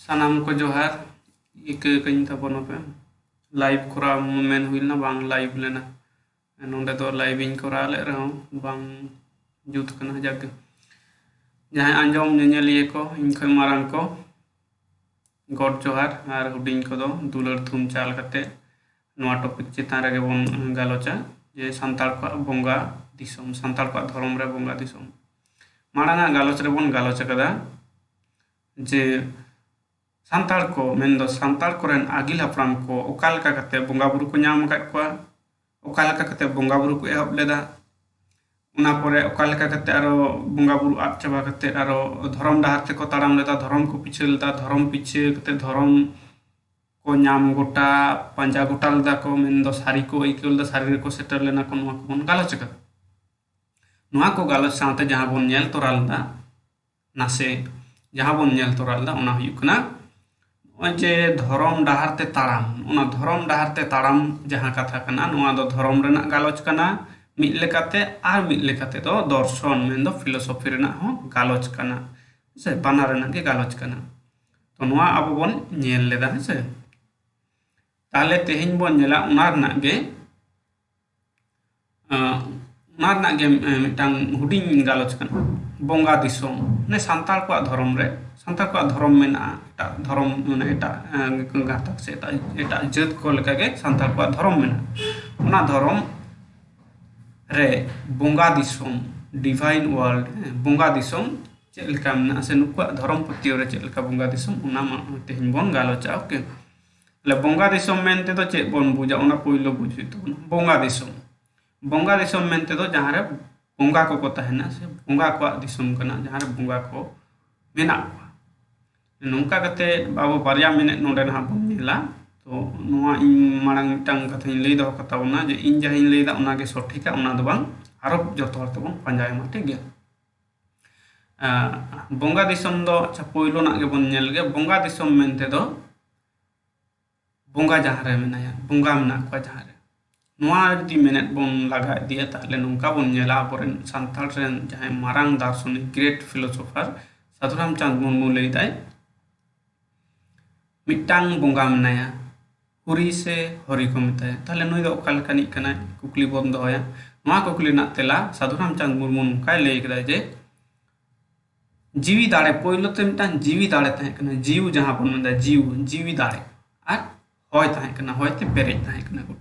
सानाम को जोहार इके कहीं तबन पे लाइव कोरा मेन हुइलना बांग लाइव लेना नोंडे दो लाइव इन कोरा ले रहा बांग जुत कना जग जहां आंजम नेनेलिए को इनख मारांग को गॉड जोहार आर हुडिंग को दो दुलर थुम चाल कते नोआ टॉपिक चितान रे बन गालोचा जे संताल को बोंगा दिसोम संताल को धर्म रे बोंगा दिसोम मारांगा गालोच रे बन गालोच कदा जे संताल को मेन संताल कोरेन आगिल हप्राम को ओकालका कते बोंगा बुरु को नाम का को ओकालका कते बोंगा बुरु को एहब लेदा उना परे ओकालका कते आरो बोंगा बुरु आद चाबा कते आरो धर्म डाहर ते को ताड़ाम लेदा धर्म को पीछे लेदा धर्म पीछे कते धर्म को नाम गोटा पंजा गोटा लेदा को मेन दो सारी को इकुल दा सारी को सेटल लेना को नुआ को गालोच का नुआ को गालोच साथे जहां बोन नेल तोरालदा नासे जहां बोन नेल तोरालदा उना हुयुकना जे धर्म डाहरते ताड़ाम उना धर्म डाहरते ताड़ाम जहां कथा कना नुआ दो धर्म रेना गालोच कना मिद लेकाते आर मिद लेकाते दो दर्शन मेन दो फिलोसफी रेना हो गालोच कना से बाना रेना के गालोच कना तो नुआ अब बोन नेल लेदा से ताले तेहिन बोन नेला उना रेना गे मिटांग हुडिंग गालोच कना बोंगा दिसोम ने संताल को धर्म रे संताल को धर्म मेना एटा धर्म माने एटा गातक से एटा जात को लेका के संताल को धर्म मेना उना धर्म रे बोंगा दिसोम डिवाइन वर्ल्ड बोंगा दिसोम चे लेका मेना से नुको धर्म पतियो रे चे लेका बोंगा दिसोम उना तेहिन बोन गालोचा ओके ले बोंगा दिसोम मेनते तो चे बोन बुझा उना पहलो बुझी तो बोंगा दिसोम मेनते तो जहां रे बोंगा को तहना से बोंगा को दिसोम कना जहां रे बोंगा को मेना नौका कते बाबू बारिया मिनट नोडे ना बोन नेला तो नोआ इन मांग मिटांग कथा इन लई दो कता उना जे इन जहां इन लई दा उना के सठिका उना दो बांग आरो जतो हर तबन पांजाय मा ठीक गया बोंगा दिसोम दो अच्छा पहलो ना के बोन नेल गे बोंगा दिसोम मेनते दो बोंगा जहां रे मेनाया बोंगा मेना को जहां रे नोआ जदि मेनेट बोन लगा दिया ताले नौका बोन नेला बोरेन संताल रेन जहां मारांग दार्शनिक ग्रेट फिलोसोफर साधुराम चंद मुर्मू लई दाय मिटांग बोंगा मेनाया हुरी से हरि को मिताया ताले नुई दो ओकाल कानी कना कुकली बोन दोया नोआ कुकली ना तेला साधुराम चंद मुर्मू नुकाय लई कदा जे जीवी दाड़े पहलो ते मिटांग जीवी दाड़े तहे कना जीव जहां बोन मेदा जीवी दाड़े आर होय तहे कना होय ते पेरेज तहे कना गुट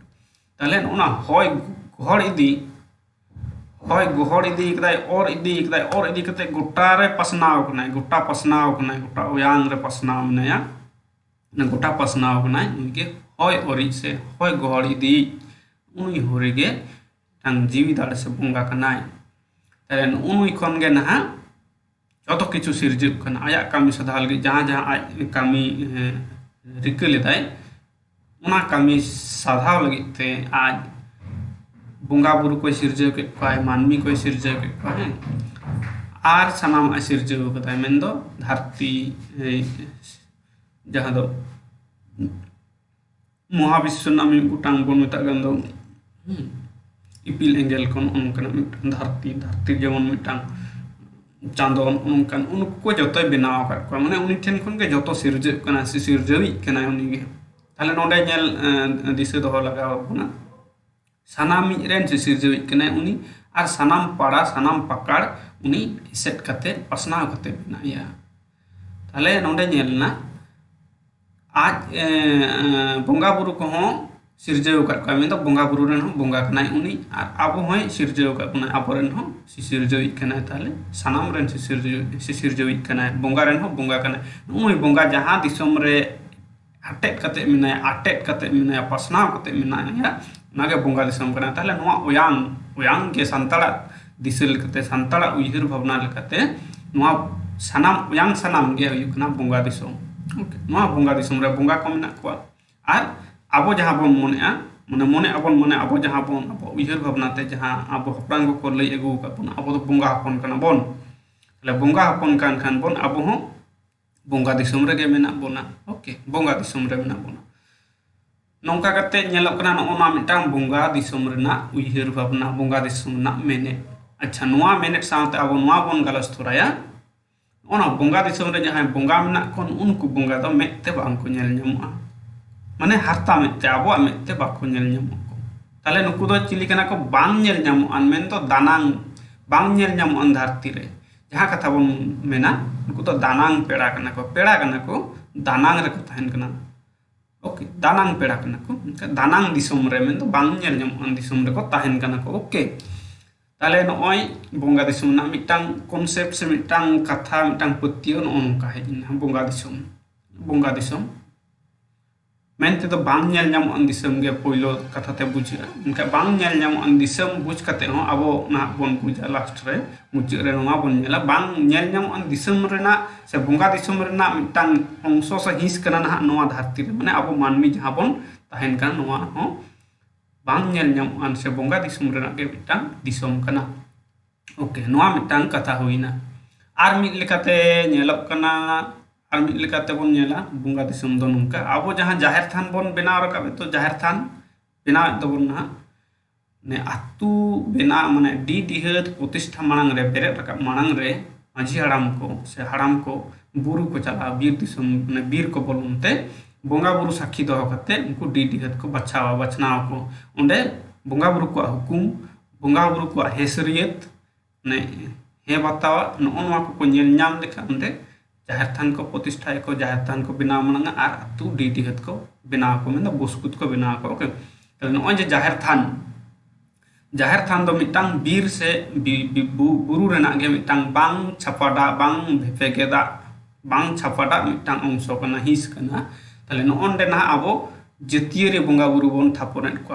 ताले उना होय घोड़ इदी कदाय और इदी कते गोटा रे पसनाव कना गोटा ओयांग रे पसनाव मनाया ना गोटा पसनाव कना उनके होय ओरी से होय घोड़ इदी उनी होरी गे टांग जीवी दाड़े से बोंगा कना ताले उनी खन गे ना जतो किछु सिरजिब कना आया कामी सदाल गे जहां आज कामी रिक लेदाय उना कामी साधाव लगिते आज बोंगा बुरु को सिरजेव के पाए मानवी को सिरजेव के पाए आर सनाम सिरजेव कदाय मेन दो धरती जहां दो महाविश्व नामी गुटांग बोन मेता गन दो इपिल एंगल कोन उनकन धरती जेमन मिटांग चांदोन उनकन उनको जतो बनाव का माने उनी ठेन खन के जतो सिरजेव कना सिरजेवी कना उनी गे ताले नोडे नेल दिसे दो लगाव बना सानामी रेन से सिरजेवी कना उनी आर सानाम पाड़ा सानाम पकड़ उनी सेट कते पसनाव कते बनाया ताले नोडे नेलना आज बोंगा बुरु को हो सिरजेव का में तो बोंगा बुरु रेन हो बोंगा कना उनी आर आबो होय सिरजेव का कना आबो रेन हो सिरजेवी कना ताले सानाम रेन से सिरजेवी कना बोंगा रेन हो बोंगा कना उनी बोंगा जहां दिसोम रे अटेट कते मिनाया पसनाव कते मिनाया नागे बोंगा दिसम कना ताले नोआ ओयांग के संताला दिसल कते संताला उइहर भावना लेकते नोआ सनाम ओयांग सनाम गे हुयुकना बोंगा दिसम ओके नोआ बोंगा दिसम रे बोंगा को मेना को आर आबो जहां बोन मने आबो जहां बोन आबो उइहर भावना ते जहां आबो हपरांग को लई एगु का बोन आबो तो बोंगा हपन कना बोन ताले बोंगा हपन कान खान बोन आबो हो बोंगा दिसम रे गे मेना बोना ओके बोंगा दिसम रे मेना बोना नौका कते नेलो कना नोना मिटांग बोंगा दिसम रेना उइहर भावना बोंगा दिसम ना मेने अच्छा नोआ मेनेट साथ अब नोआ बोन गालस थोराया ᱚᱱᱟ ᱵᱚᱸᱜᱟ ᱫᱤᱥᱚᱢ ᱨᱮ ᱡᱟᱦᱟᱸᱭ ᱵᱚᱸᱜᱟ ᱢᱮᱱᱟᱜ ᱠᱚ ᱩᱱᱠᱩ ᱵᱚᱸᱜᱟ ᱫᱚ ᱢᱮᱫ ᱛᱮ ᱵᱟᱝ ᱠᱚ ᱧᱮᱞ ᱧᱟᱢᱚᱜᱼᱟ, ᱢᱟᱱᱮ ᱦᱟᱨᱛᱟ ᱢᱮᱫ ᱛᱮ, ᱟᱵᱚᱣᱟᱜ ᱢᱮᱫ ᱛᱮ ᱵᱟᱠᱚ ᱧᱮᱞ ᱧᱟᱢᱚᱜ ᱠᱚ। তাহলে ᱱᱩᱠᱩ ᱫᱚ ᱪᱤᱞᱤ ᱠᱟᱱᱟ ᱠᱚ? ᱵᱟᱝ ᱧᱮᱞ ᱧᱟᱢᱚᱜᱼᱟ ᱢᱮᱱᱫᱚ ᱫᱟᱱᱟᱝ, ᱵᱟᱝ ᱧᱮᱞ ᱧᱟᱢᱚᱜᱼᱟ ᱫᱷᱟᱹᱨᱛᱤ ᱨᱮ। ᱡᱟᱦᱟᱸ ᱠᱟᱛᱷᱟ ᱵᱚᱱ ᱢᱮᱱᱟ ᱱᱩᱠᱩ ᱫᱚ ᱫᱟᱱᱟᱝ ᱯᱮᱲᱟ ᱠᱟᱱᱟ ᱠᱚ, ᱯᱮᱲᱟ ᱠᱟᱱᱟ ko, দানাং ᱨᱮᱠᱚ ᱛᱟᱦᱮᱱ ᱠᱟᱱᱟ। ओके, दानांग पेड़ा कना को, दानांग दिसोम रे मेन दो बांग नेल ᱧᱟᱢᱚᱜ दिसोम रे को ताहेन कना को। ओके, ताले नॉय बोंगा दिसोम ना मिटांग कॉन्सेप्ट से मिटांग कथा मिटांग पत्तियो नॉन का है जिन बोंगा दिसोम मेनते तो बांग नेल ᱧᱟᱢᱚᱜ दिसोम गे पहलो कथा ते बुझा उनका बांग नेल ᱧᱟᱢᱚᱜ दिसोम बुझ कते हो अबो ना बोन बुझा लास्ट रे मुझे रे नोवा बोन नेला बांग नेल ᱧᱟᱢᱚᱜ दिसोम रेना से बोंगा दिसोम रेना मिटांग अंश से हिस कना ना नोवा धरती रे माने अबो मानमी जहां बोन ताहेन कना नोवा हो बांग नेल ᱧᱟᱢᱚᱜ से बोंगा दिसोम रेना के मिटांग दिसोम कना। ओके, नोवा मिटांग कथा हुईना। आर मिद लेकाते नेलक कना, आर मिद लेकाते बोन नेला बोंगा दिसोम दो नोंका आबो जहां जाहिर थान बोन बनाव रकाबे तो जाहिर थान बनाव दबोन ना ने आतु बेना माने डी डिहत प्रतिष्ठा मांग रे बेरे रकाब मांग रे माझी हड़ाम को से हड़ाम को बुरु को चला बीर दिसोम ने बीर को बोलुनते बोंगा बुरु साक्षी दो कते उनको डी डिहत को बचावा बचनाव को ओंडे बोंगा बुरु को हुकुम बोंगा बुरु को हेसरियत ने हे बतावा नोनवा को नेल ᱧᱟᱢ लेखा ओंडे जाहिर थान को प्रतिष्ठा को जाहिर थान को बनाव मांगा और आतु डी डिहत को बनाव को मेन बसकुत को बनाव को। ओके, तो नॉय जे जाहिर थान दो मिटांग बीर से बुरु रेना गे मिटांग बांग छापाडा बांग भेपेगेदा बांग छापाडा मिटांग अंश कना हिस कना। ताले नॉन्डे ना आबो जतियरी बोंगा बुरु बोन थापनेट को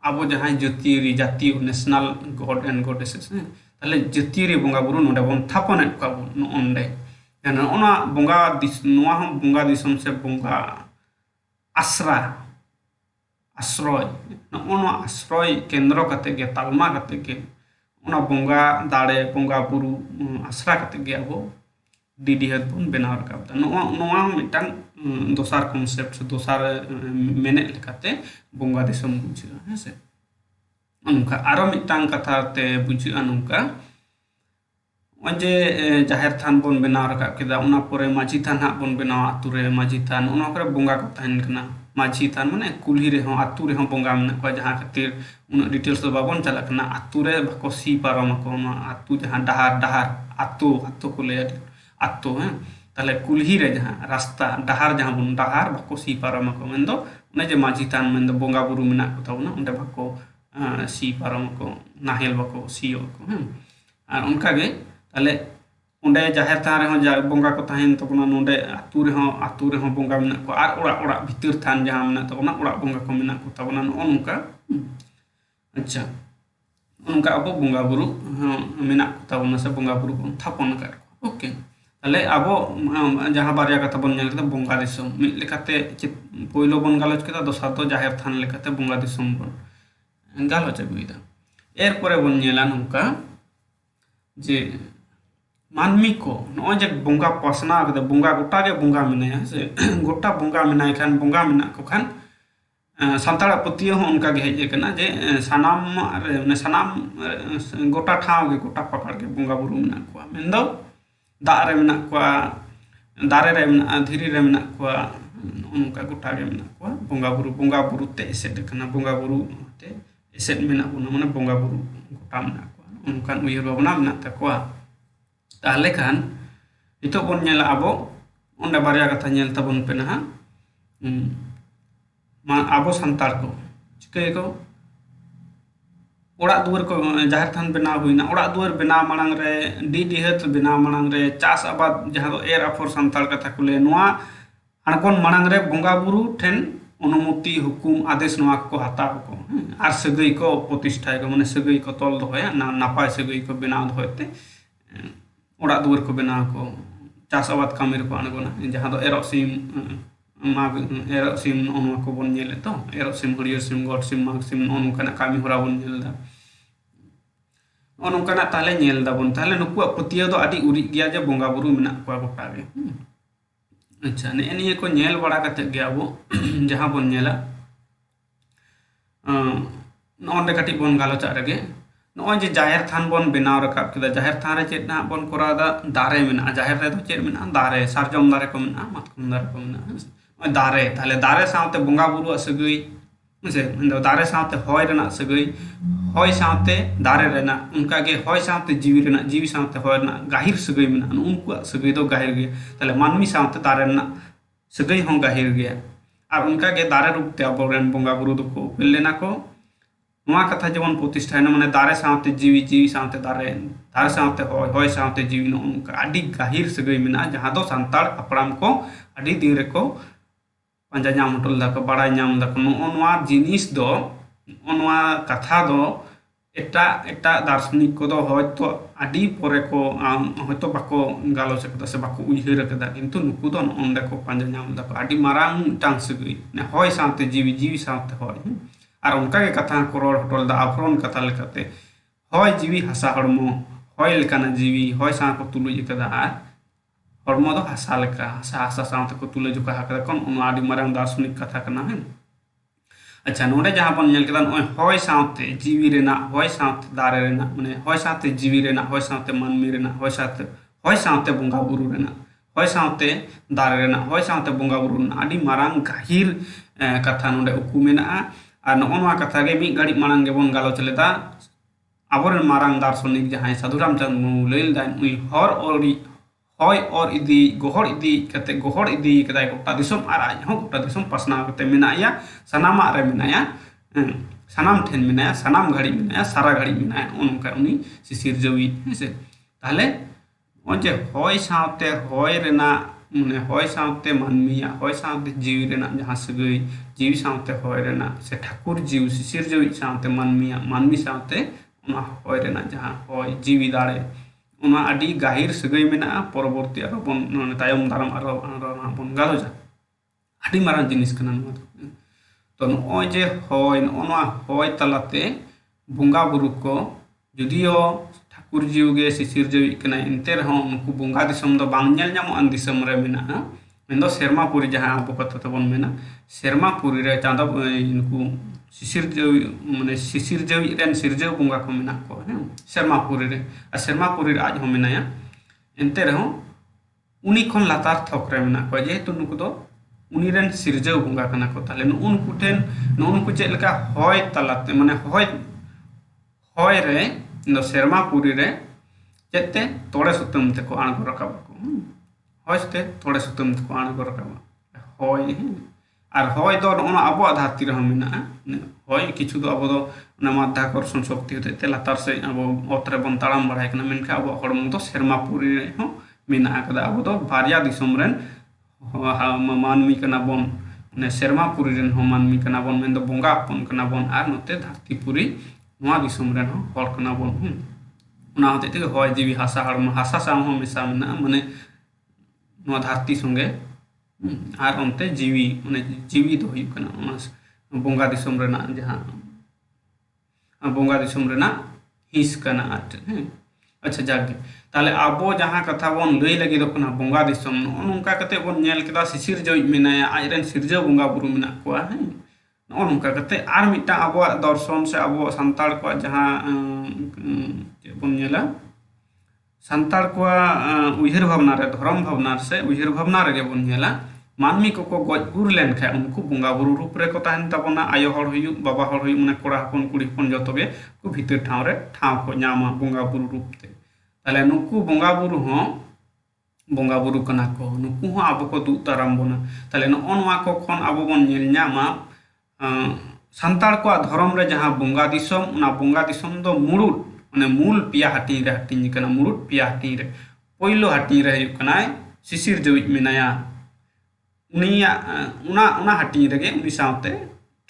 आबो जहां जतियरी जातीय नेशनल गॉड एंड गॉडेसेस ताले जतियरी बोंगा बुरु नोडे बोन थापनेट को नॉन्डे याना ओना बोंगा दिस नोआ हम बोंगा दिसम से बोंगा आश्रा आश्रय नोना आश्रय केंद्र कते गे तालमा कते गे ओना बोंगा दाड़े बोंगा बुरु आश्रा कते गे आबो डीडीहत बोन बनाव रकाबदा। नोआ मिटांग दोसार कॉन्सेप्ट दोसार मेने लेकाते बोंगा दिसम बुझा हेसे अनुका आरो मिटांग कथा ते बुझा अनुका जे जाहिर थान बोन बनाव रकाब केदा ओना परे माझी थान हा बोन बनाव आतु रे माझी थान ओना करे बोंगा को ताहेन कना माझी थान माने कुल्ही रे हो आतु रे हो बोंगा मने को जहां खातिर उन डिटेल्स तो बाबन चला कना आतु रे बको सी पारम को आतु जहां डहार आतु को ले आतु है ताले कुल्ही रे जहां रास्ता डहार जहां बोन डहार बको सी पारम को मेंदो उने जे माझी थान मेंदो बोंगा बुरु मेना को ताउना उंडे बको सी पारम को नाहेल बको सीओ को हैं और उनका गे ताले उंडे जाहिर थान रे हो जा बोंगा को ताहेन तबना नोंडे आतु रे हो बोंगा मेना को आर ओड़ा भितर थान जहां मेना तबना ओड़ा बोंगा को मेना को तबना नोनका। अच्छा, उनका अब बोंगा बुरु मेना को तबना से बोंगा बुरु को थापन कर। ओके, ताले अबो जहां बारिया कथा बोन नेल केदा बोंगा दिसोम मिद लेकाते पहिलो बोन गालोच केदा दोसार तो जाहिर थान लेकाते बोंगा दिसोम बोन गालोच अगुइदा। एर परे बोन नेला नोंका जे मानमी को नॉय जे बोंगा पसना के बोंगा गोटा के बोंगा मेना से गोटा बोंगा मेना खान बोंगा मेना को खान सानताड़ा पतियो हो उनका गे हेज कना जे सनाम रे सनाम गोटा ठाव के गोटा पकड़ के बोंगा बुरु मेना को मेंदो दा रे मेना को दारे रे मेना धीरी रे मेना को उनका गोटा गे मेना को बोंगा बुरु ते एसेट कना बोंगा बुरु ते एसेट मेना को माने बोंगा बुरु गोटा मेना को उनका उयर बाबना मेना तकवा। ताहले खान इतो बोन नेला आबो ओंडे बारिया कथा नेल तबन पे ना आबो संताल को चिके को ओड़ा दुआर को जाहिर थान बनाव हुईना ओड़ा दुआर बनाव मांग रे डी डिहत बनाव मांग रे चास आबाद जहां दो एर अफोर संताल कथा को ले नोआ अणकोन मांग रे बोंगा बुरु ठेन अनुमति हुकुम आदेश नोआ को हताव को आर सगई को प्रतिष्ठा को माने सगई को तोल दोया ना नापाय सगई को बनाव दोते ओड़ा दुआर को बनाव को चास आबाद कामी रे को अणगोना जहां दो एरो सिम ओनवा को बोन नेले तो एरो सिम हरियर सिम गॉड सिम माग सिम ओनकना कामी होरा बोन नेलदा ओनकना ताले नेलदा बोन ताले नुकु पतिया दो आदि उरी गया जे बोंगा बुरु मेना को गोटा गे। अच्छा, ने एनिए को नेल बड़ा कते गे आबो जहां बोन नेला नोंडे कटी बोन गालोचा रेगे नॉय जे जाहिर थान बन बनाव रकाब केदा जाहिर थान रे चेद ना बन कोराव दा दारे मेना जाहिर रे दो चेद मेना दारे सारजम दारे को मेना मातकम दारे को मेना दारे ताले दारे सावते बोंगा बुरु सगई से दारे सावते होय रेना सगई होय सावते दारे रेना उनका के होय सावते जीवी रेना जीवी सावते होय रेना गाहिर सगई मेना उनको सगई दो गाहिर गे ताले मानमी सावते दारे रेना सगई हों गाहिर गया और उनका के दारे रूप ते अबोरेन बोंगा बुरु दो को लेना को नोआ कथा जेमन प्रतिष्ठा माने दारे सावते जीवी जीवी सावते दारे दारे सावते होय होय सावते जीवी नो उनका आदि गाहिर सगई मेना जहां दो संताल अपराम को आदि दिन रे को पंजा नाम हटल दाको बड़ा नाम दाको नोआ जिनिस दो नोआ कथा दो एटा एटा दार्शनिक को दो होयतो आदि परे को होयतो बाको गालोच कदा से बाको उइहर कदा किंतु नुकु दो ओंडे को पंजा नाम दाको आदि मारांग टांग सगई ने होय सावते जीवी जीवी सावते होय और उनका के कथा को रोड हटल दा आफरोन कथा लेकाते होय जीवी हसा हड़मो होय लेकाना जीवी होय सा को तुलुज कदा हड़मो दो हसा लेका हसा हसा सावते को तुलुज का कदा कोन उन आदि मारांग दार्शनिक कथा कना है। अच्छा नोडे जहां बन नेल कदा होय सावते जीवी रेना होय सावते दारे रेना माने होय सावते जीवी रेना होय सावते मानमी रेना होय सावते बोंगा बुरु रेना होय सावते दारे रेना होय सावते बोंगा बुरु रेना आदि मारांग गाहिर कथा नोडे उकु मेना और नोआ कथा के मी घड़ी मांग गेबन गालोच लेदा आबोरेन मारांग दार्शनिक जहां साधु रामचंद्र मुर्मू लैल दान उई हर होय और इदी गोहर इदी कते गोहर इदी कदाय गोटा दिसम आर आज हो गोटा दिसम पसना कते मेनाया सनामा रे मेनाया सनाम ठेन मेनाया सनाम घड़ी मेनाया सारा घड़ी मेनाया उनका उनी सिसिर जवी से ताले ओजे होय सावते होय रेना माने होय सावते मानमिया होय सावते जीवी रेना जहां सगई जीवी सावते होय रेना से ठाकुर जीव सिसिर जवी सावते मानमिया मानमी सावते उना होय रेना जहां होय जीवी दाड़े उना आदि गाहिर सगई मेना परवर्ती आरो बन तायम दाराम आरो बन गालोजा आदि मारां जिनिस कना तो नोय जे होय नोआ होय तलाते बोंगा बुरु को जुदियो ठाकुर जीव गे सिसिर जवी कना इनते रहो उनको बोंगा दिसम दो बांग नेल ᱧᱟᱢᱚᱜ ᱟᱱ दिसम रे मेना मेनदो सेरमापुरी जहां आबो कथा तबन मेना सेरमापुरी रे चांदा इनको सिसिर जवी माने सिसिर जवी रेन सिरजव बोंगा को मेना को सेरमापुरी रे आ सेरमापुरी आज हो मेनाया एनते रहो उनी खन लातार थक रे मेना को जेहेतु नुको दो उनी रेन सिरजव बोंगा कना को ताले उनको ठेन उनको चेक लेका होय तलाते माने होय रे नो सेरमापुरी रे चेते तोड़े सुतम ते को आणगो रकाब को होयते तोड़े सुतम ते को आणगो रकाब होय और होय दो ओना अबो धरती रे मेना होय किछु दो अबो दो ना माध्याकर्षण शक्ति होते ते लातार से अबो ओतरे बन ताड़ाम बढ़ाय कना मेनखा अबो हड़मो दो सेरमापुरी रे हो मेना कदा अबो दो बारिया दिसम रेन मानमी कना बन ने सेरमापुरी रेन हो मानमी कना बन मेन दो बोंगा अपन कना बन आर नोते धरतीपुरी नोआ दिसम रेन हो हड़ कना बन उना होते ते होय जीवी हासा हड़म हासा साम हो मिसा मेना माने नोआ धरती संगे आर ओनते जीवी माने जीवी दो हुई कना उना बोंगा दिसम रेना जहां बोंगा दिसम रेना हिस कना आट अच्छा जागे ताले आबो जहां कथा बन लई लगी दो कना बोंगा दिसम नोनका कते बन नेल केदा सिसिर जवी मेनाया आज रेन सिरजव बोंगा बुरु मेना को नोनका कते आर मिटा आबो दर्शन से आबो संताल को जहां बन नेला संताल को उइहर भावना रे धर्म भावना से उइहर भावना रे बन नेला मानमी को गजगुर लेन खाय उनको बोंगा बुरु रूप रे को ताहन तबना आयो हर हुयु बाबा हर हुयु माने कोड़ा हपन कुड़ी हपन जतोगे को भीतर ठाव रे ठाव को नामा बोंगा बुरु रूप ते ताले नुकु बोंगा बुरु हो बोंगा बुरु कना को नुकु हो आबो को दु ताराम बना ताले नोआ को खन आबो बन नेल ᱧᱟᱢᱟ संताल को धर्म रे जहां बोंगा दिसम उना बोंगा दिसम दो मुरुड माने मूल पिया हटी रे हटी कना मुरुड पिया हटी रे पहिलो हटी रे हुयु कना सिसिर जवी मेनाया उनिया उना हटी रे उनी सावते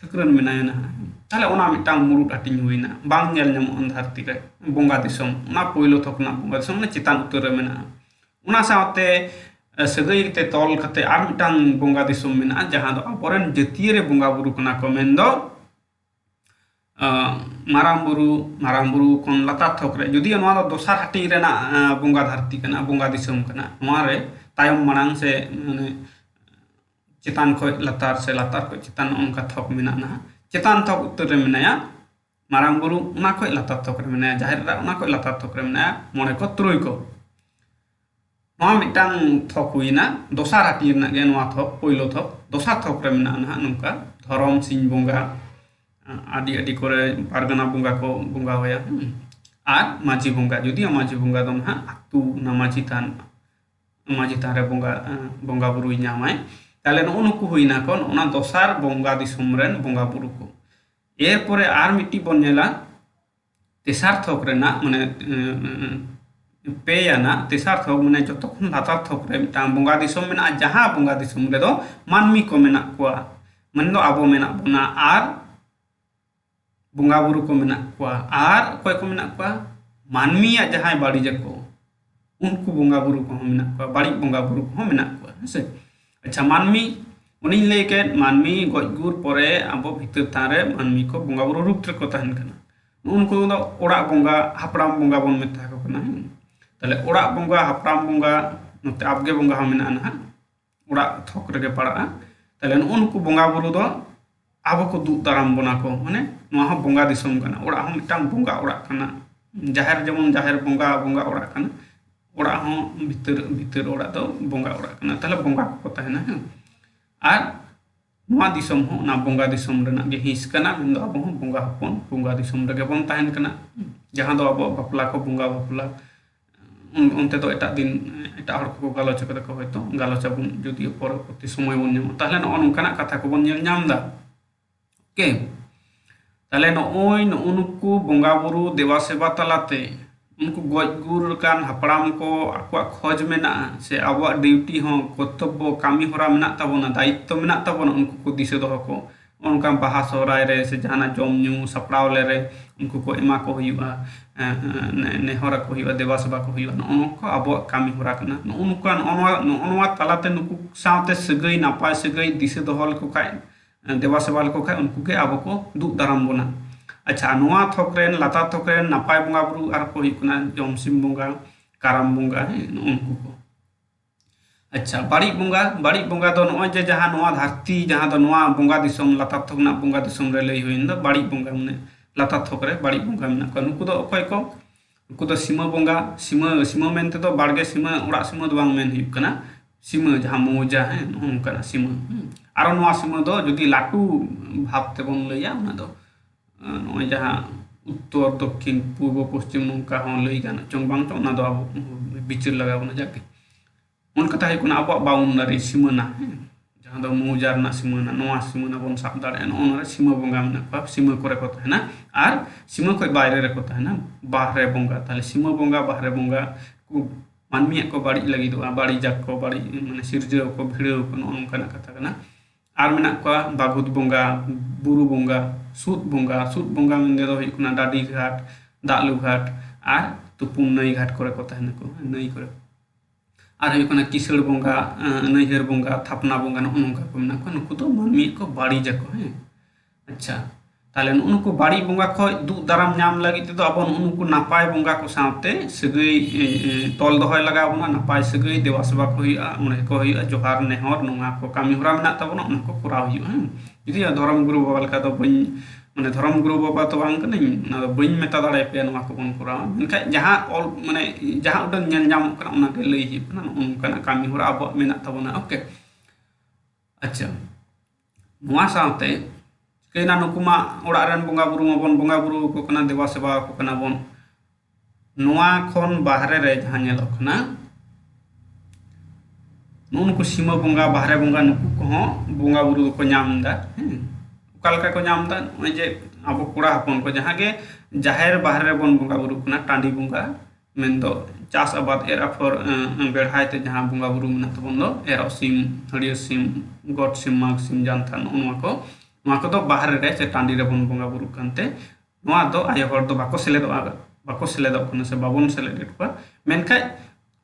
ठकरन मेनाया ना ताले उना मिटांग मुरुड हटी हुइना बांग नेल ᱧᱟᱢᱚᱜ अन धरती रे बोंगा दिसम उना पहिलो थकना बोंगा दिसम ने चितान उत्तर रे मेना उना सावते सगई ते तोल कते आर मिटांग बोंगा दिसम मेना जहां दो आबोरेन जतिय रे बोंगा बुरु कना को मेनदो माराम बुरु कोन लता थक रे जुदी नोआ दो दोसार हटी रेना बोंगा धरती कना बोंगा दिसम कना नोआ रे तायम मांग से माने चितान को लतार को चितान उनका थक मेना ना चितान थक उत्तर रे मेनाया marang buru ona khoj latar thok re menaya, jaher era ona khoj latar thok re menaya, mone ko turuy ko. Noa mitang thok huina dosar hati renak ge noa thok poilo thok, dosar thok re menaa nah nongka dhorom sing bonga adi kore pargana bonga ko bonga hoya. Ar maji bonga judi maji bonga do nah atu na maji tan re bonga buru nyamai. Tale no nuku huina kon ona dosar bonga disum ren bonga buru ko. Erpore ar miti bon nyela tesar thok renak mane peyana tesar thok mane joto khon latar thok re mitang bonga disum mena jaha bonga disum re do manmi ko menak kuwa, mendo abo menak bona ar bonga buru ko menak kuwa, ar koy ko menak kuwa manmi ya jahay bari jako unku bonga buru ko menak kuwa, bari bonga buru ko menak kuwa hese. Acha manmi uni lay ke manmi goj gur pore abo bhitar tare manmi ko bonga buru rup ko tahen kana. Unku do orak bonga hapram bonga bon meta ko kana. Tale orak bonga hapram bonga note abge bonga ha menak na orak thok rege para. Tale unku bonga buru do abo ko du daram bona ko mane noa ha bonga disum kana, orak ha mitang bonga orak kana. Jaher jemon jaher bonga orak kana, orak ho bitir orak do bonga orak kana. Tale bonga ko tahena. Ar noa disum ho na bonga disum renak ge his kana mendo abo ho bonga hopon bonga disum rege bon tahen kana. Jahan do abo bapla ko bonga bapla onte do etak din etak hor ko galocha kada ko hoyto galocha bun jodi poroboti somoy bon nyam tahle no onkana katha ko bon nyel nyam da. Oke. Tale no unuku bonga buru dewa seba talate उनको गज गुर कान हपड़ाम को आकुआ खोज मेना से आबुआ duty हो कर्तव्य कामी होरा मेना ताबोना दायित्व मेना ताबोना उनको को दिसे दोह को उनका बाहा सोहराय रे से जहाना जम न्यू सपड़ाव ले रे उनको को एमा को हुआ नेहरा को हुआ देवा सेवा को हुआ उनको आबुआ कामी होरा कना उनको नोनवा तालाते नुकु साथे सगई नापाय सगई दिसे दोहल को खाय देवा सेवा को खाय उनको के आबो को दुख दाराम बोना. अच्छा नोआ थोकरेन लाता थोकरेन नापाय बोंगा बुरु आर को हिकना जमसिम बोंगा काराम बोंगा उनको को. अच्छा बाड़ी बोंगा दो नोआ जे जहां नोआ धरती जहां दो नोआ बोंगा दिसम लाता थोकना बोंगा दिसम रे लई होइन दो बाड़ी बोंगा मने लाता थोकरे बाड़ी बोंगा मेना को नुकु दो अकय को नुकु दो सीमा बोंगा सीमा मेनते दो बाड़गे सीमा ओड़ा सीमा दो बांग मेन हिकना सीमा जहां मोजा है उनका सीमा आरो नोआ सीमा दो जदी लाटू भाबते बोन लइया उना दो नोय जहां उत्तर दक्षिण पूर्व पश्चिम नौका हो लई गाना चोंग बांग तो ना दो अब बिचर लगा बना जाके उन कथा है कोना अब बाउंडरी सीमाना जहां दो मोजार ना सीमाना नोआ सीमाना बन साब दाड़े ओनरे सीमा बोंगा मेना को सीमा करे को है ना आर सीमा को बाहर रे को है ना बाहरे बोंगा ताले सीमा बोंगा बाहरे बोंगा को मानमी को बाड़ी लगी दो बाड़ी जाक को बाड़ी माने सिरजे को भिड़े को नोनका ना कथा कना आर मेना को बागुद बोंगा बुरु बोंगा सूद बोंगा मेंदे दो हुई daddy Ghat Dalu Ghat are तुपुन नई घाट करे को तहन को नई करे आर हुई किसड़ बोंगा नैहर बोंगा थापना बोंगा नोनका को मेना को नुकु तो मानमी को बाड़ी जाको है. अच्छा ताले उनको बाड़ी बोंगा को दु दाराम नाम लगी तो अब उनको नापाय बोंगा को साथे सगई तोल दोहय लगा बना नापाय सगई देवा सेवा को हुई उन को हुई जोहार नेहर नोंगा को कामी होरा मेना तबना उनको कोराव हुई है. जुदी धर्म गुरु बाबा का तो बन माने धर्म गुरु बाबा तो बांग कने ना बन मेता दाड़े पे नोआ को बन कोराव मेनखा जहां ऑल माने जहां उडन नेल जाम कना उना के लई ही ना उनका कामी होरा अब मेना तबना. ओके अच्छा नोआ साथे केना नुकुमा ओड़ा रन बोंगा बुरु को कना देवा सेवा को कना बोन नोआ खन बाहरे रे जहां नेलो कना नुनको सीमा बोंगा बाहरे बोंगा नुकु को बोंगा बुरु को नामदा उकालका को नामदा ओय जे अब कोड़ा हपन को जहां के जाहेर बाहरे बोन बोंगा बुरु कना टांडी बोंगा मेन दो चास आबाद एर अफर बेढ़ाइते जहां बोंगा बुरु मेना तबन दो एर सिम हड़िया सिम गट सिम माग सिम जानथान नोआ को दो बाहर रे से टांडी रे बोन बोंगा बुरु कानते नोआ दो आयो हर दो बाको सेलेदो कना से बाबन सेलेद को मेनखा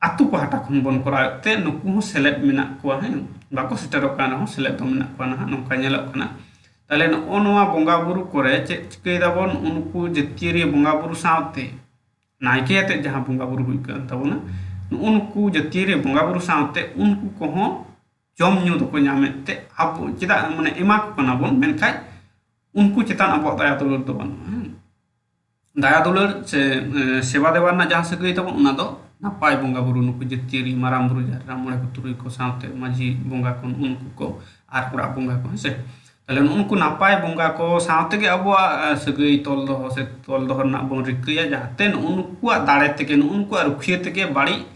आतु पहाटा खन बन कराते नुकु हो सेलेद मेना को है बाको सेटेरो काना हो सेलेद दो मेना को ना नोका नेलक कना ताले नोआ बोंगा बुरु करे चे चिकै दाबन उनको जतियरी बोंगा बुरु सावते नायकेते जहां बोंगा बुरु हुई कान तबना उनको जतियरी बोंगा बुरु सावते उनको को हो जम न्यू दो को नामेते अब चिदा माने एमा को ना बोन मेनखा उनको चितान अब दाया तो बन ᱫᱟᱭᱟ ᱫᱩᱞᱟᱹᱲ ᱥᱮ ᱥᱮᱵᱟ ᱫᱮᱵᱟ ᱨᱮᱱᱟᱜ ᱡᱟᱦᱟᱸ ᱥᱟᱹᱜᱟᱹᱭ ᱛᱟᱵᱚᱱ ᱚᱱᱟ ᱫᱚ ᱱᱟᱯᱟᱭ ᱵᱚᱸᱜᱟ ᱵᱩᱨᱩ ᱱᱩᱠᱩ ᱡᱟᱹᱛᱤᱭᱟᱹᱨᱤ ᱢᱟᱨᱟᱝ ᱵᱩᱨᱩ ᱡᱟᱦᱮᱨ ᱢᱚᱬᱮ ᱠᱚ ᱛᱩᱨᱩᱭ ᱠᱚ ᱥᱟᱶᱛᱮ ᱢᱟᱺᱡᱷᱤ ᱵᱚᱸᱜᱟ ᱠᱚ ᱩᱱᱠᱩ ᱠᱚ ᱟᱨ ᱚᱲᱟᱜ ᱵᱚᱸᱜᱟ ᱠᱚ ᱦᱮᱸᱥᱮ ᱛᱟᱦᱞᱮ ᱱᱩᱠᱩ ᱱᱟᱯᱟᱭ ᱵᱚᱸᱜᱟ ko ᱥᱟᱶᱛᱮᱜᱮ ᱟᱵᱚᱣᱟᱜ ᱥᱟᱹᱜᱟᱹᱭ ᱛᱚᱞ ᱫᱚᱦᱚ ᱥᱮ ᱛᱚᱞ ᱫᱚᱦᱚ ᱨᱮᱱᱟᱜ ᱵᱚᱱ ᱨᱤᱠᱟᱹᱭᱟ ᱡᱟᱦᱟᱸᱛᱮ ᱱᱩᱠᱩᱣᱟᱜ ᱫᱟᱲᱮ ᱛᱮᱜᱮ ᱱᱩᱠᱩᱣᱟᱜ ᱨᱩᱠᱷᱤᱭᱟᱹ ᱛᱮᱜᱮ ᱵᱟᱹᱲᱤᱡ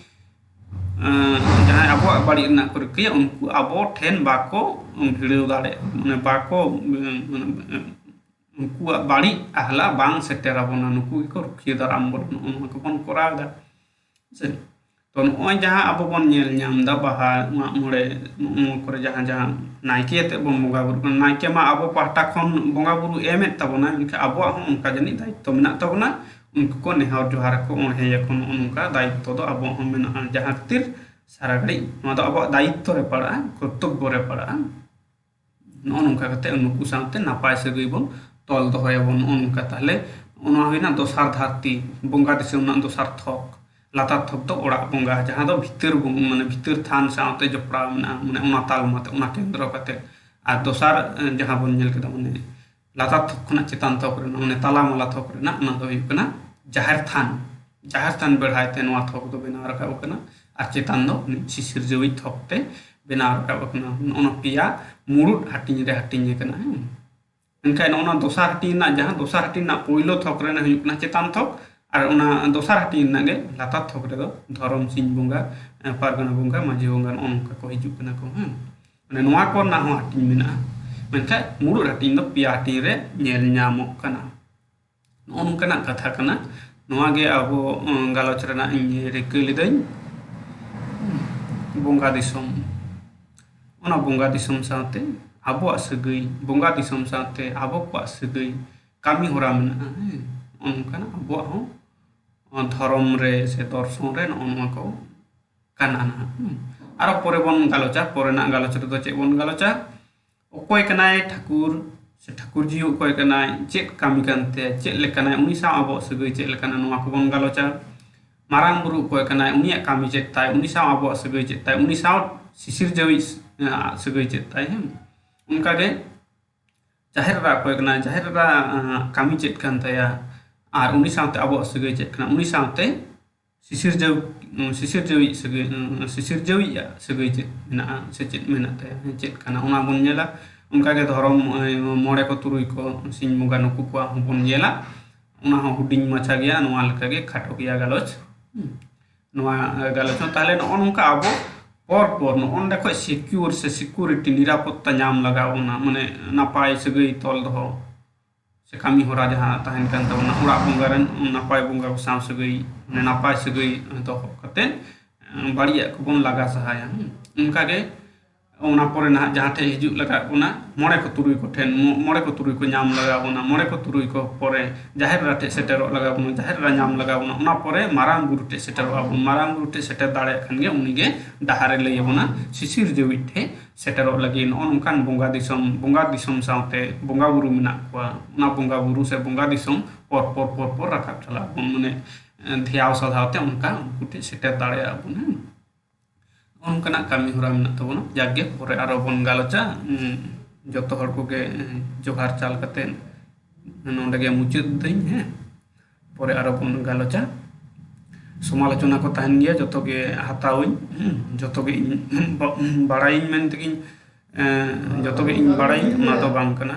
ᱡᱟᱦᱟᱸᱭ ᱟᱵᱚᱣᱟᱜ ᱵᱟᱹᱲᱤᱡ ᱨᱮᱱᱟᱜ ko ᱨᱤᱠᱟᱹᱭᱟ ᱩᱱᱠᱩ ᱟᱵᱚ ᱴᱷᱮᱱ bako ᱵᱷᱤᱲᱟᱹᱣ ᱫᱟᱲᱮᱭᱟᱜ ᱢᱟᱱᱮ bako ᱩᱱᱠᱩᱣᱟᱜ ᱵᱟᱹᱲᱤᱡ ᱟᱦᱞᱟ ᱵᱟᱝ ᱥᱮᱴᱮᱨ ᱟᱵᱚᱱᱟ ᱱᱩᱠᱩ ᱜᱮᱠᱚ ᱨᱩᱠᱷᱤᱭᱟᱹ ᱫᱟᱨᱟᱢ ᱵᱚᱱ ᱱᱚᱜᱼᱚ ᱠᱚᱵᱚᱱ ᱠᱚᱨᱟᱣᱫᱟ ᱥᱮ ᱛᱚ ᱱᱚᱜᱼᱚᱭ ᱡᱟᱦᱟᱸ ᱟᱵᱚ ᱵᱚᱱ ᱧᱮᱞ ᱧᱟᱢᱫᱟ ᱵᱟᱦᱟ ᱢᱟᱜ ᱢᱚᱬᱮ ᱱᱚᱜᱼᱚ ᱠᱚᱨᱮ ᱡᱟᱦᱟᱸ ᱱᱟᱭᱠᱮ ᱟᱛᱮᱫ ᱵᱚᱱ ᱵᱚᱸᱜᱟ ᱵᱩᱨᱩᱜ ᱠᱟᱱᱟ ᱱᱟᱭᱠᱮ ᱢᱟ ᱟᱵᱚ ᱯᱟᱦᱴᱟ ᱠᱷᱚᱱ ᱵᱚᱸᱜᱟ ᱵᱩᱨᱩ ᱮᱢᱮᱫ ᱛᱟᱵᱚᱱᱟ ᱢᱮᱱᱠᱷᱟᱱ ᱟᱵᱚᱣᱟᱜ ᱦᱚᱸ ᱚᱱᱠᱟ ᱡᱟᱹᱱᱤᱡ ᱫᱟᱭᱤᱛᱛᱚ ᱢᱮᱱᱟᱜ ᱛᱟᱵᱚᱱᱟ ᱩᱱᱠᱩ ᱠᱚ ᱱᱮᱦᱚᱨ ᱡᱚᱦᱟᱨ ᱟᱠᱚ ᱚᱬᱦᱮᱭᱟᱠᱚ ᱱᱚᱜᱼᱚ ᱱᱚᱝᱠᱟ ᱫᱟᱭᱤᱛᱛᱚ ᱫᱚ ᱟᱵᱚᱣᱟᱜ ᱦᱚᱸ ᱢᱮᱱᱟᱜᱼᱟ ᱡᱟᱦᱟᱸ ᱠᱷᱟᱹᱛᱤᱨ ᱥᱟᱨᱟ ᱜᱷᱟᱹᱲᱤᱡ ᱱᱚᱣᱟ ᱫᱚ ᱟᱵᱚᱣᱟᱜ ᱫᱟᱭᱤᱛᱛᱚ ᱨᱮ ᱯᱟᱲᱟᱜᱼᱟ ᱠᱚᱨᱛᱚᱵᱽᱵᱚ ᱨᱮ ᱯᱟᱲᱟᱜᱼᱟ ᱱᱚᱜᱼᱚ ᱱᱚᱝᱠᱟ ᱠᱟᱛᱮ ᱱᱩᱠᱩ ᱥᱟᱶᱛᱮ ᱱᱟᱯᱟᱭ ᱥᱟᱹᱜᱟᱹᱭ ᱵᱚᱱ ᱛᱚᱞ ᱫᱚᱦᱚᱭᱟᱵᱚᱱ ᱱᱚᱜᱼᱚ ᱱᱚᱝᱠᱟ ᱛᱟᱦᱞᱮ ᱚᱱᱟ ᱦᱩᱭᱱᱟ ᱫᱚᱥᱟᱨ ᱫᱷᱟᱹᱨᱛᱤ ᱵᱚᱸᱜᱟ ᱫᱤᱥᱚᱢ ᱨᱮᱱᱟᱜ ᱫᱚᱥᱟर ᱛᱷᱚᱠ ᱞᱟᱛᱟᱨ ᱛᱷᱚᱠ ᱫᱚ ᱚᱲᱟᱜ ᱵᱚᱸᱜᱟ ᱡᱟᱦᱟᱸ ᱫᱚ ᱵᱷᱤᱛᱟᱹᱨ ᱢᱟᱱᱮ ᱵᱷᱤᱛᱟᱹᱨ ᱛᱷᱟᱱ ᱥᱟᱶᱛᱮ ᱡᱚᱯᱲᱟᱣ ᱢᱮᱱᱟᱜᱼᱟ ᱢᱟᱱᱮ ᱚᱱᱟ ᱛᱟᱞᱢᱟᱛᱮ ᱚᱱᱟ ᱠᱮᱱᱫᱨᱚ ᱠᱟᱛᱮ ᱟᱨ ᱫᱚᱥᱟᱨ ᱡᱟᱦᱟᱸ ᱵᱚᱱ ᱧᱮᱞ ᱠᱮᱫᱟ ᱢᱟᱱᱮ ᱞᱟᱛᱟᱨ ᱛᱷᱚᱠ ᱠᱷᱚᱱᱟᱜ ᱪᱮᱛᱟᱱ ᱛᱷᱚᱠ ᱨᱮᱱᱟᱜ ᱢᱟᱱᱮ ᱛᱟᱞᱟ ᱢᱟᱞᱟ ᱛᱷᱚᱠ ᱨᱮᱱᱟᱜ ᱚᱱᱟ ᱫᱚ ᱦᱩᱭᱩᱜ ᱠᱟᱱᱟ ᱡᱟᱦᱮᱨ ᱛᱷᱟᱱ ᱵᱮᱲᱦᱟᱭᱛᱮ ᱱᱚᱣᱟ ᱛᱷᱚᱠ ᱫᱚ ᱵᱮᱱᱟᱣ ᱨᱟᱠᱟᱵ ᱟᱠᱟᱱᱟ ᱟᱨ ᱪᱮᱛᱟᱱ ᱫᱚ ᱥᱤᱥᱤᱨᱡᱟᱹᱣᱤᱡ ᱛᱷᱚᱠ ᱛᱮ ᱵᱮᱱᱟᱣ ᱨᱟᱠᱟᱵ ᱟᱠᱟᱱᱟ ᱱᱚᱜᱼᱚ ᱯᱮᱭᱟ ᱢᱩᱲᱩᱫ ᱦᱟᱹᱴᱤᱧ ᱨᱮ ᱦᱟᱹᱴᱤᱧ ᱟᱠᱟᱱᱟ ᱢᱮᱱᱠᱷᱟᱱ ᱱᱚᱜᱼᱚ ᱫᱚᱥᱟर ᱦᱟᱹᱴᱤᱧ ᱨᱮᱱᱟᱜ ᱡᱟᱦᱟᱸ ᱫᱚᱥᱟर ᱦᱟᱹᱴᱤᱧ ᱨᱮᱱᱟᱜ ᱯᱳᱭᱞᱳ ᱛᱷᱚᱠ ᱨᱮᱱᱟᱜ ᱦᱩᱭᱩᱜ ᱠᱟᱱᱟ ᱪᱮᱛᱟᱱ ᱛᱷᱚᱠ ᱟᱨ ᱚᱱᱟ ᱫᱚᱥᱟर ᱦᱟᱹᱴᱤᱧ ᱨᱮᱱᱟᱜ ᱜᱮ ᱞᱟᱛᱟᱨ ᱛᱷᱚᱠ ᱨᱮᱫᱚ ᱫᱷᱚᱨᱚᱢ ᱥᱤᱧ ᱵᱚᱸᱜᱟ ᱯᱟᱨᱜᱟᱱᱟ ᱵᱚᱸᱜᱟ ᱢᱟᱺᱡᱷᱤ ᱵᱚᱸᱜᱟ ᱱᱚᱜᱼᱚ ᱱᱚᱝᱠᱟ ᱠᱚ ᱦᱤᱡᱩᱜ ᱠᱟᱱᱟ ᱠᱚ ᱢᱟᱱᱮ ᱱᱚᱣᱟ ᱠᱚ ᱨᱮᱱᱟᱜ ᱦᱚᱸ ᱦᱟᱹᱴᱤᱧ ᱢᱮᱱᱟᱜᱼᱟ ᱢᱮᱱᱠᱷᱟᱱ ᱢᱩᱲᱩᱫ ᱦᱟᱹᱴᱤᱧ ᱫᱚ ᱯᱮᱭᱟ ᱦᱟᱹᱴᱤᱧ ᱨᱮ ᱧᱮᱞ ᱧᱟᱢᱚᱜ ᱠᱟᱱᱟ ᱱᱚᱜᱼᱚ ᱱᱚᱝᱠᱟᱱᱟᱜ ᱠᱟᱛᱷᱟ ᱠᱟᱱᱟ ᱱᱚᱣᱟ ᱜᱮ ᱟᱵᱚ ᱜᱟᱞᱚᱪ ᱨᱮᱱᱟᱜ ᱤᱧ ᱨᱤᱠᱟᱹ ᱞᱤᱫᱟᱹᱧ ᱵᱚᱸᱜᱟ ᱫᱤᱥᱚᱢ ᱚᱱᱟ ᱵᱚᱸᱜᱟ ᱫᱤᱥᱚᱢ ᱥᱟᱶᱛᱮ ᱟᱵᱚᱣᱟᱜ ᱥᱟᱹᱜᱟᱹᱭ ᱵᱚᱸᱜᱟ ᱫᱤᱥᱚᱢ ᱥᱟᱶᱛᱮ ᱟᱵᱚ ᱠᱚᱣᱟᱜ ᱥᱟᱹᱜᱟᱹᱭ ᱠᱟᱹᱢᱤ ᱦᱚᱨᱟ ᱢᱮᱱᱟᱜᱼᱟ ᱚᱱᱠᱟᱱᱟᱜ ᱟᱵᱚᱣᱟᱜ ᱦᱚᱸ ᱫᱷᱚᱨᱚᱢ ᱨᱮ ᱥᱮ ᱫᱚᱨᱥᱚᱱ ᱨᱮ ᱱᱚᱜᱼᱚ ᱱᱚᱣᱟ ᱠᱚ ᱠᱟᱱᱟ ᱱᱟᱦᱟᱜ ᱟᱨᱚ ᱯᱚᱨᱮ ᱵᱚᱱ ᱜᱟᱞᱚᱪᱟ ᱯᱚᱨᱮᱱᱟᱜ ᱜᱟᱞᱚᱪ ᱨᱮᱫᱚ ᱪᱮᱫ ᱵᱚᱱ ᱜᱟᱞᱚᱪᱟ ᱚᱠᱚᱭ ᱠᱟᱱᱟᱭ ᱴᱷᱟᱹᱠᱩᱨ ᱥᱮ ᱴᱷᱟᱹᱠᱩᱨ ᱡᱤᱭᱳ ᱚᱠᱚᱭ ᱠᱟᱱᱟᱭ ᱪᱮᱫ ᱠᱟᱹᱢᱤ ᱠᱟᱱᱛᱮ ᱪᱮᱫ ᱞᱮᱠᱟᱱᱟᱭ ᱩᱱᱤ ᱥᱟᱶ ᱟᱵᱚᱣᱟᱜ ᱥᱟᱹᱜᱟᱹᱭ ᱪᱮᱫ ᱞᱮᱠᱟᱱᱟ ᱱᱚᱣᱟ ᱠᱚᱵᱚᱱ ᱜᱟᱞᱚᱪᱟ ᱢᱟᱨᱟᱝ ᱵᱩᱨᱩ ᱚᱠᱚᱭ ᱠᱟᱱᱟᱭ ᱩᱱᱤᱭᱟᱜ ᱠᱟᱹᱢᱤ ᱪᱮᱫ ᱛᱟᱭ ᱩᱱᱤ ᱥᱟᱶ ᱟᱵᱚᱣᱟᱜ ᱥᱟᱹᱜᱟᱹᱭ ᱪᱮᱫ ᱛᱟᱭ ᱩᱱᱤ ᱥᱟᱶ ᱥᱤᱥᱤᱨᱡᱟᱹᱣᱤᱡ ᱥᱟᱹᱜᱟᱹᱭ ᱪᱮᱫ ᱛᱟᱭ ᱚᱱᱠᱟᱜᱮ ᱡᱟᱦᱮᱨ ᱮᱨᱟ ᱚᱠᱚᱭ ᱠᱟᱱᱟᱭ ᱡᱟᱦᱮᱨ ᱮᱨᱟ ᱠᱟᱹᱢᱤ ᱪᱮᱫ ᱠᱟᱱ ᱛᱟᱭᱟ ᱟᱨ ᱩᱱᱤ ᱥᱟᱶᱛᱮ ᱟᱵᱚᱣᱟᱜ ᱥᱟᱹᱜᱟᱹᱭ ᱪᱮᱫ ᱠᱟᱱᱟ ᱩᱱᱤ ᱥᱟᱶᱛᱮ ᱥᱤᱥᱤᱨᱡᱟᱹᱣᱤᱡ ᱥᱟᱹᱜᱟᱹᱭ ᱪᱮᱫ ᱢᱮᱱᱟᱜᱼᱟ ᱥᱮ ᱪᱮᱫ ᱢᱮᱱᱟᱜ ᱛᱟᱭᱟ ᱪᱮᱫ ᱠᱟᱱᱟ ᱚᱱᱟ ᱵᱚᱱ ᱧᱮᱞᱟ ᱚᱱᱠᱟᱜᱮ ᱫᱷᱚᱨᱚᱢ ᱢᱚᱬᱮ ko ᱛᱩᱨᱩᱭ ko ᱥᱤᱧ ᱵᱚᱸᱜᱟ ᱱᱩᱠᱩ ᱠᱚᱣᱟᱜ ᱦᱚᱸᱵᱚᱱ ᱧᱮᱞᱟ ᱚᱱᱟ ᱦᱚᱸ ᱦᱩᱰᱤᱧ ᱢᱟᱪᱷᱟ ᱜᱮᱭᱟ ᱱᱚᱣᱟ ᱞᱮᱠᱟᱜᱮ ᱠᱷᱟᱴᱚ ᱜᱮᱭᱟ ᱜᱟᱞᱚᱪ ᱱᱚᱣᱟ ᱜᱟᱞᱚᱪ ᱦᱚᱸ ᱛᱟᱦᱞᱮ ᱱᱚᱜᱼᱚ ᱱᱚᱝᱠᱟ ᱟᱵᱚ ᱯᱚᱨ ᱱᱚᱜᱼᱚᱸᱰᱮ ᱠᱷᱚᱡ ᱥᱤᱠᱤউᱨ ᱥᱮ ᱥᱤᱠᱩᱨᱤᱴᱤ ᱱᱤᱨᱟᱯᱚᱛᱛᱟ ᱧᱟᱢ ᱞᱟᱜᱟᱣ ᱵᱚᱱᱟ ᱢᱟᱱᱮ ᱱᱟᱯᱟᱭ ᱥᱟᱹᱜᱟᱹᱭ ᱛᱚᱞ ᱫᱚᱦᱚ ᱥᱮ ᱠᱟᱹᱢᱤ ᱦᱚᱨᱟ ᱡᱟᱦᱟᱸ ᱛᱟᱦᱮᱱ ᱠᱟᱱ ᱛᱟᱵᱚᱱᱟ ᱚᱲᱟᱜ ᱵᱚᱸᱜᱟ ᱨᱮᱱ ᱱᱟᱯᱟᱭ ᱵᱚᱸᱜᱟ ᱠᱚ ᱥᱟᱶ ᱥᱟᱹᱜᱟᱹᱭ ᱢᱟᱱᱮ ᱱᱟᱯᱟᱭ ᱥᱟᱹᱜᱟᱹᱭ ᱫᱚᱦᱚ ᱠᱟᱛᱮ ᱵᱟᱹᱲᱤᱡᱟᱜ ᱠᱚᱵᱚᱱ ᱞᱟᱜᱟ ᱥᱟᱦᱟᱭᱟ ᱚᱱᱠᱟᱜᱮ ᱚᱱᱟ ᱯᱚᱨᱮ ᱱᱟᱦᱟᱜ ᱡᱟᱦᱟᱸ ᱴᱷᱮᱡ ᱦᱤᱡᱩᱜ ᱞᱟᱜᱟᱣ ᱵᱚᱱᱟ ᱢᱚᱬᱮ ko ᱛᱩᱨᱩᱭ ko ᱴᱷᱮᱱ ᱢᱚᱬᱮ ko ᱛᱩᱨᱩᱭ ko ᱧᱟᱢ ᱞᱟᱜᱟᱣ ᱵᱚᱱᱟ ᱢᱚᱬᱮ ko ᱛᱩᱨᱩᱭ ko ᱯᱚᱨᱮ ᱡᱟᱦᱮᱨ ᱮᱨᱟ ᱴᱷᱮᱡ ᱥᱮᱴᱮᱨᱚᱜ ᱞᱟᱜᱟᱣ ᱵᱚᱱᱟ ᱡᱟᱦᱮᱨ ᱮᱨᱟ ᱧᱟᱢ ᱞᱟᱜᱟᱣ ᱵᱚᱱᱟ ᱚᱱᱟ ᱯᱚᱨᱮ ᱢᱟᱨᱟᱝ ᱵᱩᱨᱩ ᱴᱷᱮᱡ ᱥᱮᱴᱮᱨᱚᱜ ᱟᱵᱚᱱ ᱢᱟᱨᱟᱝ ᱵᱩᱨᱩ ᱴᱷᱮᱡ ᱥᱮᱴᱮᱨ ᱫᱟᱲᱮᱭᱟᱜ ᱠᱷᱟᱱ ᱜᱮ ᱩᱱᱤᱜᱮ ᱰᱟᱦᱟᱨᱮ ᱞᱟᱹᱭ ᱟᱵᱚᱱᱟ ᱥᱤᱥᱤᱨᱡᱟᱹᱣᱤᱡ ᱴᱷᱮᱡ ᱥᱮᱴᱮᱨᱚᱜ ᱞᱟᱹᱜᱤᱫ ᱱᱚᱜᱼᱚ ᱱᱚᱝᱠᱟᱱ ᱵᱚᱸᱜᱟ ᱫᱤᱥᱚᱢ ᱥᱟᱶᱛᱮ ᱵᱚᱸᱜᱟ ᱵᱩᱨᱩ ᱢᱮᱱᱟᱜ ᱠᱚᱣᱟ ᱚᱱᱟ ᱵᱚᱸᱜᱟ ᱵᱩᱨᱩ ᱥᱮ ᱵᱚᱸᱜᱟ ᱫᱤᱥᱚᱢ ᱯᱚᱨ ᱨᱟᱠᱟᱵ ᱪᱟᱞᱟᱜ ᱟᱵᱚᱱ ᱢᱟᱱᱮ ᱫᱷᱮᱭᱟᱣ ᱥᱟᱫᱷᱟᱣ ᱛᱮ ᱚᱱᱠᱟ ᱩᱱᱠᱩ ᱴᱷᱮᱡ ᱥᱮᱴᱮᱨ ᱫᱟᱲᱮᱭᱟᱜ ᱟᱵᱚᱱ ᱚᱱᱠᱟᱱᱟᱜ ᱠᱟᱹᱢᱤ ᱦᱚᱨᱟ ᱢᱮᱱᱟᱜ ᱛᱟᱵᱚᱱᱟ ᱡᱟᱜᱮ ᱯᱚᱨᱮ ᱟᱨᱚ ᱵᱚᱱ ᱜᱟᱞᱚᱪᱟ ᱡᱚᱛᱚ ᱦᱚᱲ ᱠᱚᱜᱮ ᱡᱚᱦᱟᱨ ᱪᱟᱞ ᱠᱟᱛᱮ ᱱᱚᱰᱮ ᱜᱮ ᱢᱩᱪᱟᱹᱫ ᱫᱟᱹᱧ ᱯᱚᱨᱮ ᱟᱨᱚ ᱵᱚᱱ ᱜᱟᱞᱚᱪᱟ ᱥᱚᱢᱟᱞᱳᱪᱚᱱᱟ ᱠᱚ ᱛᱟᱦᱮᱱ ᱜᱮᱭᱟ ᱡᱚᱛᱚ ᱜᱮ ᱦᱟᱛᱟᱣᱟᱹᱧ ᱡᱚᱛᱚ ᱜᱮ ᱤᱧ ᱵᱟᱲᱟᱭᱤᱧ ᱢᱮᱱ ᱛᱮᱜᱤᱧ ᱡᱚᱛᱚ ᱜᱮ ᱤᱧ ᱵᱟᱲᱟᱭᱤᱧ ᱚᱱᱟ ᱫᱚ ᱵᱟᱝ ᱠᱟᱱᱟ